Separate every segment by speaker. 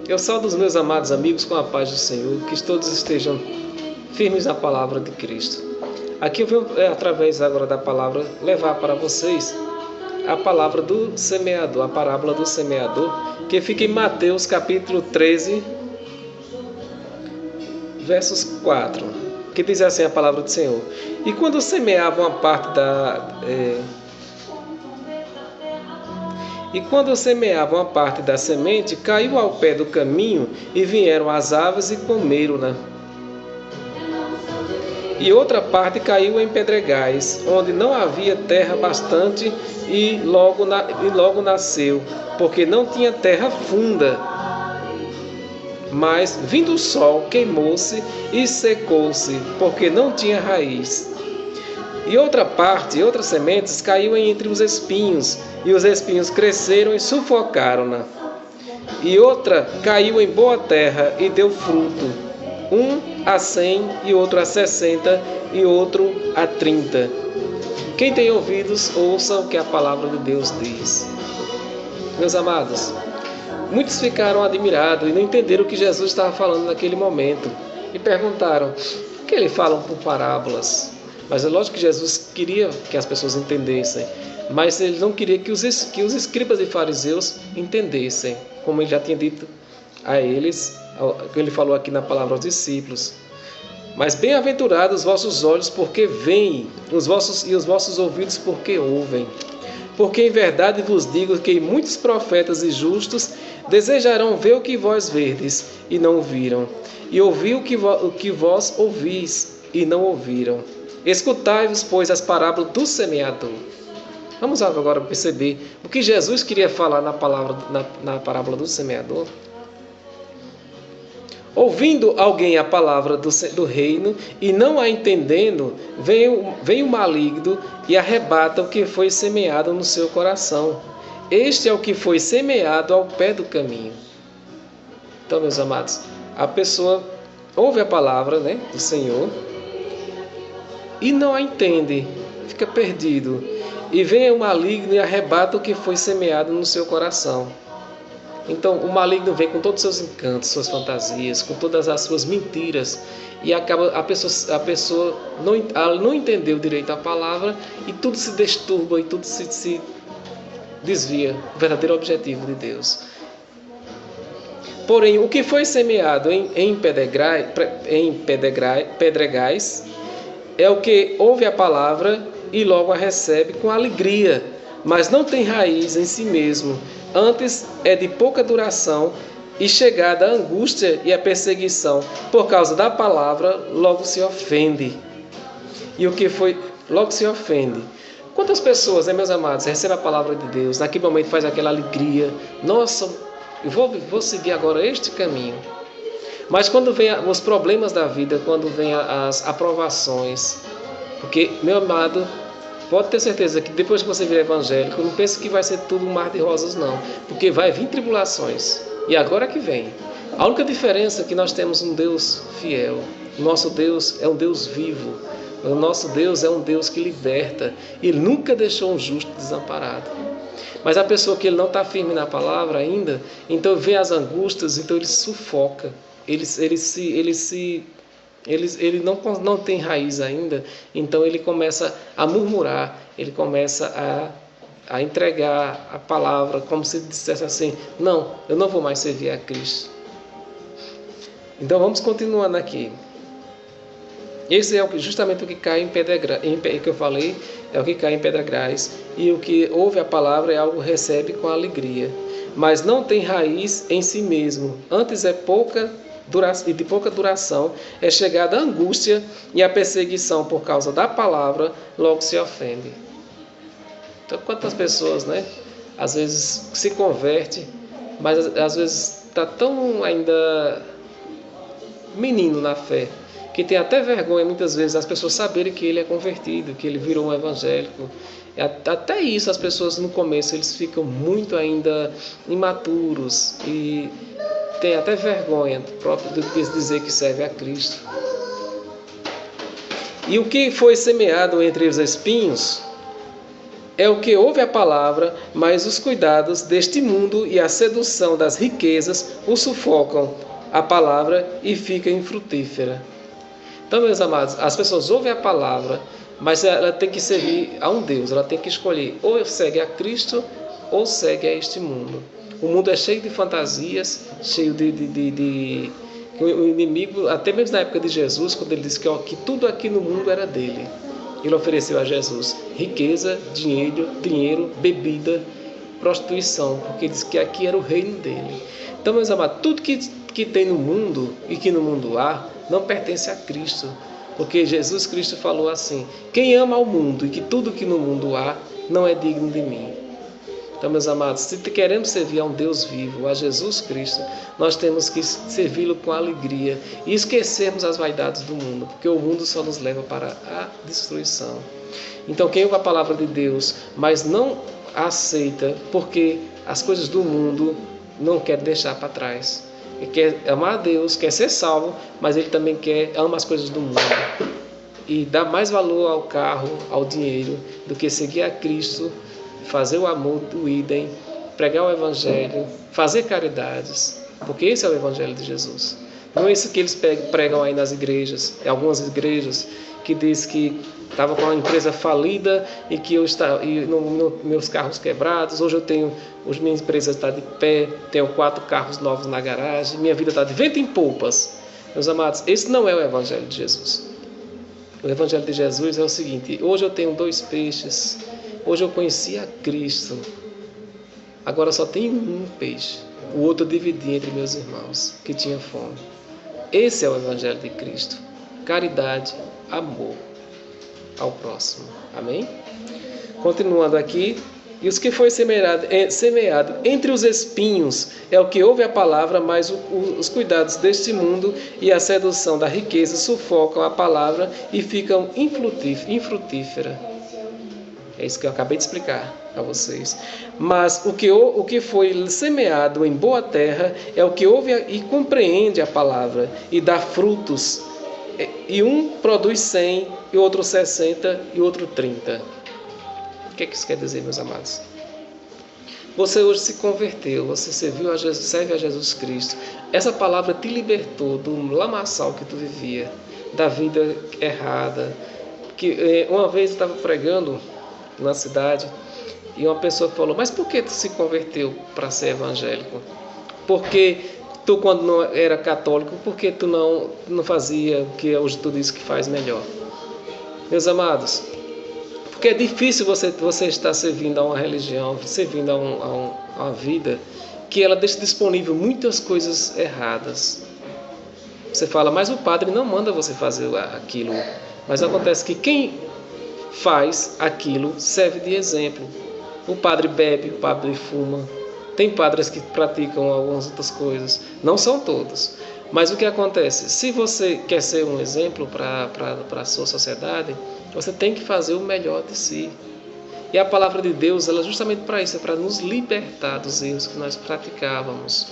Speaker 1: Eu saúdo os meus amados amigos com a paz do Senhor, que todos estejam firmes na palavra de Cristo. Aqui eu venho, através agora da palavra, levar para vocês a palavra do semeador, a parábola do semeador, que fica em Mateus capítulo 13, versos 4, que diz assim a palavra do Senhor. E quando semeavam a parte da semente, caiu ao pé do caminho, e vieram as aves e comeram-na. E outra parte caiu em pedregais, onde não havia terra bastante, e logo nasceu, porque não tinha terra funda. Mas, vindo o sol, queimou-se e secou-se, porque não tinha raiz. E outras sementes caiu entre os espinhos, e os espinhos cresceram e sufocaram-na. E outra caiu em boa terra e deu fruto, um a 100, e outro a 60, e outro a 30. Quem tem ouvidos, ouça o que a palavra de Deus diz. Meus amados, muitos ficaram admirados e não entenderam o que Jesus estava falando naquele momento. E perguntaram, por que ele fala por parábolas? Mas é lógico que Jesus queria que as pessoas entendessem, mas ele não queria que os escribas e fariseus entendessem, como ele já tinha dito a eles, que ele falou aqui na palavra aos discípulos. Mas bem-aventurados os vossos olhos, porque veem, os vossos ouvidos, porque ouvem. Porque em verdade vos digo que muitos profetas e justos desejarão ver o que vós verdes, e não viram, e ouvir o que vós ouvis, e não ouviram. Escutai-vos, pois, as parábolas do semeador. Vamos agora perceber o que Jesus queria falar na parábola do semeador. Ouvindo alguém a palavra do reino e não a entendendo, vem o maligno e arrebata o que foi semeado no seu coração. Este é o que foi semeado ao pé do caminho. Então, meus amados, a pessoa ouve a palavra, do Senhor e não a entende, fica perdido. E vem o maligno e arrebata o que foi semeado no seu coração. Então, o maligno vem com todos os seus encantos, suas fantasias, com todas as suas mentiras, e acaba a pessoa não entendeu direito a palavra, e tudo se disturba, e tudo se desvia do verdadeiro objetivo de Deus. Porém, o que foi semeado em pedregais é o que ouve a palavra e logo a recebe com alegria, mas não tem raiz em si mesmo. Antes é de pouca duração, e chegada a angústia e a perseguição por causa da palavra, logo se ofende. E o que foi? Logo se ofende. Quantas pessoas, meus amados, recebem a palavra de Deus, naquele momento faz aquela alegria, nossa, eu vou seguir agora este caminho. Mas quando vem os problemas da vida, quando vem as aprovações, porque, meu amado, pode ter certeza que depois que você virar evangélico, não pense que vai ser tudo um mar de rosas, não. Porque vai vir tribulações. E agora que vem. A única diferença é que nós temos um Deus fiel. O nosso Deus é um Deus vivo. O nosso Deus é um Deus que liberta. Ele nunca deixou um justo desamparado. Mas a pessoa que ele não está firme na palavra ainda, então vê as angústias, então ele sufoca. Ele não tem raiz ainda, então ele começa a murmurar, ele começa a entregar a palavra como se dissesse assim, não, eu não vou mais servir a Cristo. Então vamos continuando aqui. Esse é justamente o que cai em pedregais, que eu falei, é o que cai em pedregais, e o que ouve a palavra é algo que recebe com alegria, mas não tem raiz em si mesmo, antes é de pouca duração, é chegada a angústia e a perseguição por causa da palavra, logo se ofende. Então, quantas pessoas, às vezes se converte, mas às vezes está tão ainda menino na fé, que tem até vergonha muitas vezes as pessoas saberem que ele é convertido, que ele virou um evangélico. Até isso as pessoas no começo eles ficam muito ainda imaturos e tem até vergonha próprio de dizer que serve a Cristo. E o que foi semeado entre os espinhos é o que ouve a palavra, mas os cuidados deste mundo e a sedução das riquezas o sufocam a palavra e fica infrutífera. Então, meus amados, as pessoas ouvem a palavra, mas ela tem que servir a um Deus, ela tem que escolher ou segue a Cristo ou segue a este mundo. O mundo é cheio de fantasias, cheio de o inimigo, até mesmo na época de Jesus, quando ele disse que tudo aqui no mundo era dele. Ele ofereceu a Jesus riqueza, dinheiro, bebida, prostituição, porque ele disse que aqui era o reino dele. Então, meus amados, tudo que tem no mundo e que no mundo há, não pertence a Cristo. Porque Jesus Cristo falou assim: quem ama ao mundo e que tudo que no mundo há, não é digno de mim. Então, meus amados, se queremos servir a um Deus vivo, a Jesus Cristo, nós temos que servi-lo com alegria e esquecermos as vaidades do mundo, porque o mundo só nos leva para a destruição. Então, quem ouve a palavra de Deus, mas não a aceita, porque as coisas do mundo não quer deixar para trás. Ele quer amar a Deus, quer ser salvo, mas ele também ama as coisas do mundo. E dá mais valor ao carro, ao dinheiro, do que seguir a Cristo, fazer o amor do idem, pregar o Evangelho, fazer caridades, porque esse é o Evangelho de Jesus. Não é isso que eles pregam aí nas igrejas, em algumas igrejas, que diz que estava com uma empresa falida e que meus carros quebrados, hoje minha empresa está de pé, tenho 4 carros novos na garagem, minha vida está de vento em polpas. Meus amados, esse não é o Evangelho de Jesus. O Evangelho de Jesus é o seguinte: hoje eu tenho 2 peixes, hoje eu conheci a Cristo, agora só tenho um peixe, o outro eu dividi entre meus irmãos que tinham fome. Esse é o Evangelho de Cristo: caridade, amor ao próximo. Amém? Continuando aqui: e os que foi semeado entre os espinhos é o que ouve a palavra, mas os cuidados deste mundo e a sedução da riqueza sufocam a palavra e ficam infrutífera. É isso que eu acabei de explicar a vocês. Mas o que foi semeado em boa terra é o que ouve e compreende a palavra e dá frutos. E um produz 100, e outro 60, e outro 30. O que isso quer dizer, meus amados? Você hoje se converteu, você serve a Jesus Cristo. Essa palavra te libertou do lamaçal que tu vivia, da vida errada. Que uma vez eu estava pregando na cidade e uma pessoa falou: mas por que tu se converteu para ser evangélico? Porque tu, quando não era católico, por que tu não fazia o que hoje tu diz que faz melhor? Meus amados, porque é difícil você estar servindo a uma religião, servindo a uma vida que ela deixa disponível muitas coisas erradas. Você fala: mas o padre não manda você fazer aquilo. Mas acontece que quem faz aquilo serve de exemplo. O padre bebe, o padre fuma. Tem padres que praticam algumas outras coisas. Não são todos. Mas o que acontece? Se você quer ser um exemplo para a sua sociedade, você tem que fazer o melhor de si. E a palavra de Deus, ela é justamente para isso, é para nos libertar dos erros que nós praticávamos.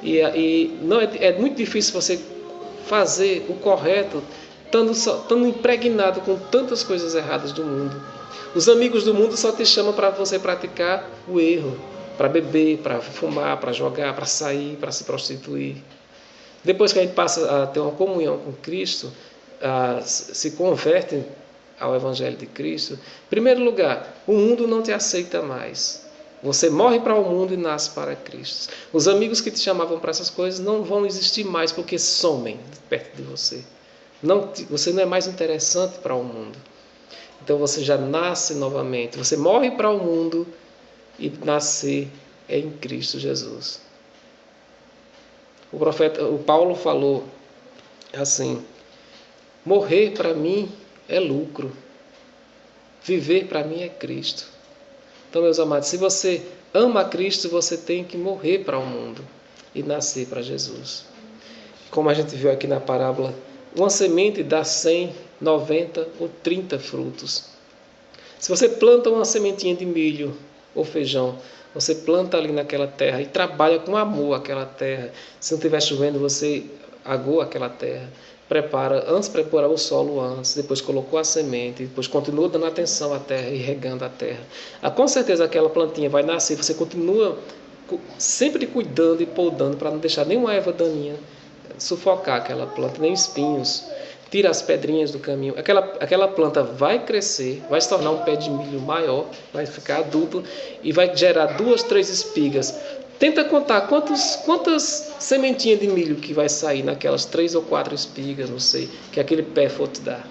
Speaker 1: E não é muito difícil você fazer o correto, estando impregnado com tantas coisas erradas do mundo. Os amigos do mundo só te chamam para você praticar o erro, para beber, para fumar, para jogar, para sair, para se prostituir. Depois que a gente passa a ter uma comunhão com Cristo, se converte ao Evangelho de Cristo, em primeiro lugar, o mundo não te aceita mais. Você morre para o mundo e nasce para Cristo. Os amigos que te chamavam para essas coisas não vão existir mais porque somem perto de você. Você não é mais interessante para o mundo. Então você já nasce novamente. Você morre para o mundo e nascer é em Cristo Jesus. O Paulo falou assim: morrer para mim é lucro, viver para mim é Cristo. Então, meus amados, se você ama a Cristo, você tem que morrer para o mundo e nascer para Jesus. Como a gente viu aqui na parábola, uma semente dá 100, 90 ou 30 frutos. Se você planta uma sementinha de milho ou feijão, você planta ali naquela terra e trabalha com amor aquela terra. Se não estiver chovendo, você agou aquela terra. antes preparar o solo antes, depois colocou a semente, depois continua dando atenção à terra e regando a terra. Com certeza aquela plantinha vai nascer, você continua sempre cuidando e podando para não deixar nenhuma erva daninha sufocar aquela planta, nem espinhos. Tira as pedrinhas do caminho. Aquela planta vai crescer, vai se tornar um pé de milho maior, vai ficar adulto e vai gerar 2, 3 espigas. Tenta contar quantas sementinhas de milho que vai sair naquelas 3 ou 4 espigas, não sei, que aquele pé for te dar.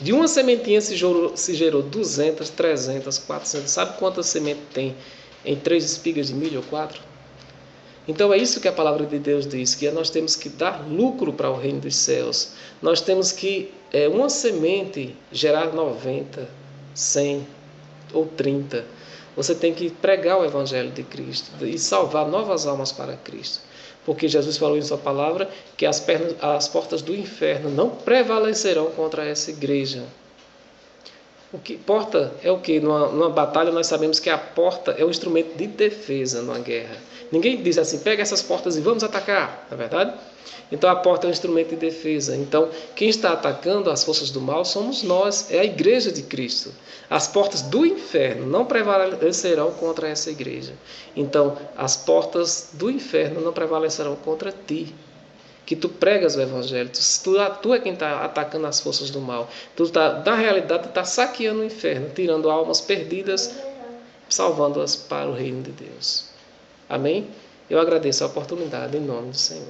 Speaker 1: De uma sementinha se gerou 200, 300, 400. Sabe quantas sementes tem em 3 espigas de milho ou 4? Então é isso que a palavra de Deus diz, que nós temos que dar lucro para o reino dos céus. Nós temos que, uma semente, gerar 90, 100 ou 30. Você tem que pregar o Evangelho de Cristo e salvar novas almas para Cristo. Porque Jesus falou em sua palavra que as portas do inferno não prevalecerão contra essa igreja. Porta é o que? Numa batalha nós sabemos que a porta é um instrumento de defesa numa guerra. Ninguém diz assim, pega essas portas e vamos atacar, não é verdade? Então a porta é um instrumento de defesa. Então quem está atacando as forças do mal somos nós, é a igreja de Cristo. As portas do inferno não prevalecerão contra essa igreja. Então as portas do inferno não prevalecerão contra ti. Que tu pregas o Evangelho, tu é quem está atacando as forças do mal. Na realidade, tu está saqueando o inferno, tirando almas perdidas, salvando-as para o reino de Deus. Amém? Eu agradeço a oportunidade em nome do Senhor.